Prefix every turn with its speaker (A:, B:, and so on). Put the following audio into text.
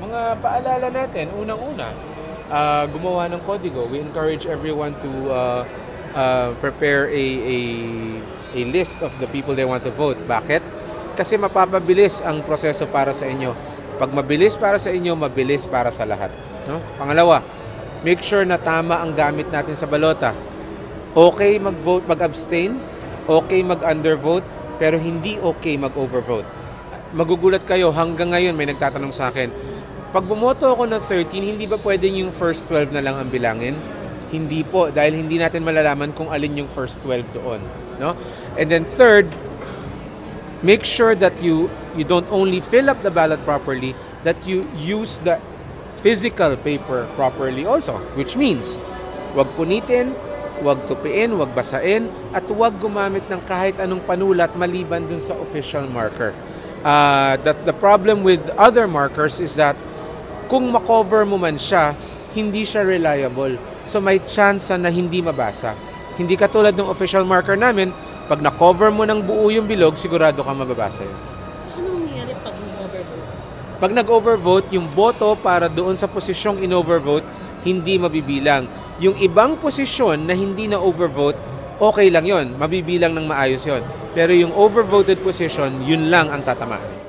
A: Mga paalala natin, unang-una, gumawa ng kodigo. We encourage everyone to prepare a list of the people they want to vote. Bakit? Kasi mapapabilis ang proseso para sa inyo. Pag mabilis para sa inyo, mabilis para sa lahat. No? Pangalawa, make sure na tama ang gamit natin sa balota. Okay mag-vote, mag-abstain, okay mag-undervote, pero hindi okay mag-overvote. Magugulat kayo, hanggang ngayon may nagtatanong sa akin, pag bumoto ako ng 13, hindi ba pwedeng yung first 12 na lang ang bilangin? Hindi po, dahil hindi natin malalaman kung alin yung first 12 doon. No? And then third, make sure that you don't only fill up the ballot properly, that you use the physical paper properly also. Which means, wag punitin, wag tupiin, wag basain, at wag gumamit ng kahit anong panulat maliban dun sa official marker. The problem with other markers is that kung makover mo man siya, hindi siya reliable. So may chance na hindi mabasa. Hindi katulad ng official marker namin, pag na-cover mo ng buo yung bilog, sigurado ka mababasa yun.
B: So ano nangyayari pag nag-overvote?
A: Pag nag-overvote, yung boto para doon sa posisyong in-overvote, hindi mabibilang. Yung ibang posisyon na hindi na overvote, okay lang yon, mabibilang ng maayos yon. Pero yung overvoted position, yun lang ang tatamaan.